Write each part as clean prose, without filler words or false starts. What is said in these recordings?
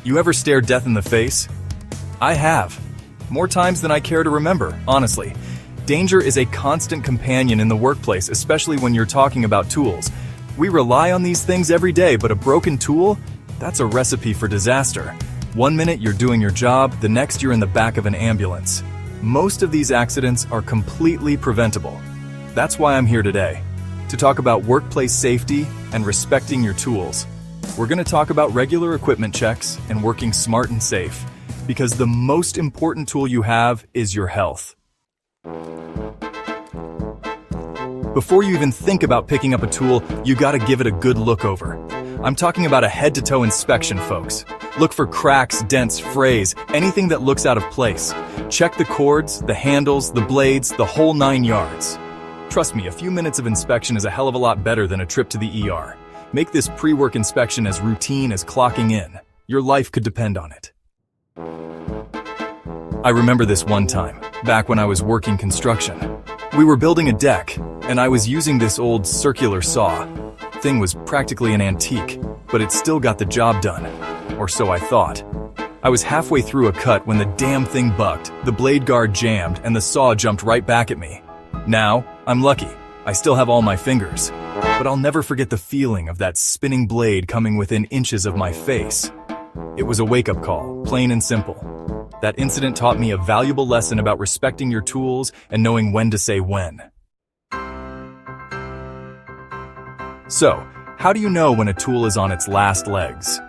You ever stare death in the face? I have. More times than I care to remember, honestly. Danger is a constant companion in the workplace, especially when you're talking about tools. We rely on these things every day, but a broken tool? That's a recipe for disaster. One minute you're doing your job, the next you're in the back of an ambulance. Most of these accidents are completely preventable. That's why I'm here today, to talk about workplace safety and respecting your tools. We're going to talk about regular equipment checks and working smart and safe, because the most important tool you have is your health. Before you even think about picking up a tool, you gotta give it a good look over. I'm talking about a head-to-toe inspection, folks. Look for cracks, dents, frays, anything that looks out of place. Check the cords, the handles, the blades, the whole 9 yards. Trust me, a few minutes of inspection is a hell of a lot better than a trip to the ER. Make this pre-work inspection as routine as clocking in. Your life could depend on it. I remember this one time, back when I was working construction. We were building a deck, and I was using this old circular saw. Thing was practically an antique, but it still got the job done. Or so I thought. I was halfway through a cut when the damn thing bucked, the blade guard jammed, and the saw jumped right back at me. Now, I'm lucky. I still have all my fingers. But I'll never forget the feeling of that spinning blade coming within inches of my face. It was a wake-up call, plain and simple. That incident taught me a valuable lesson about respecting your tools and knowing when to say when. So, how do you know when a tool is on its last legs?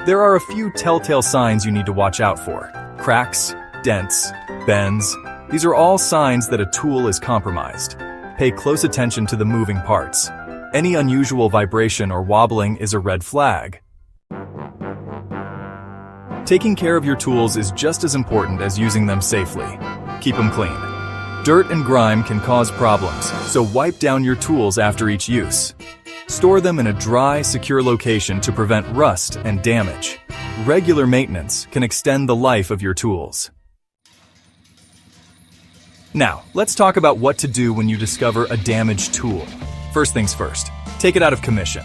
There are a few telltale signs you need to watch out for. Cracks, dents, bends. These are all signs that a tool is compromised. Pay close attention to the moving parts. Any unusual vibration or wobbling is a red flag. Taking care of your tools is just as important as using them safely. Keep them clean. Dirt and grime can cause problems, so wipe down your tools after each use. Store them in a dry, secure location to prevent rust and damage. Regular maintenance can extend the life of your tools. Now, let's talk about what to do when you discover a damaged tool. First things first, take it out of commission.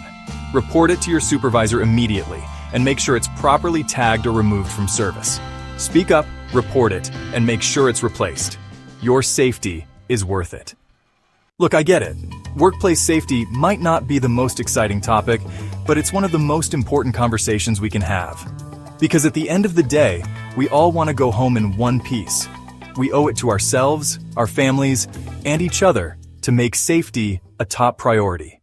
Report it to your supervisor immediately and make sure it's properly tagged or removed from service. Speak up, report it, and make sure it's replaced. Your safety is worth it. Look, I get it. Workplace safety might not be the most exciting topic, but it's one of the most important conversations we can have. Because at the end of the day, we all want to go home in one piece. We owe it to ourselves, our families, and each other to make safety a top priority.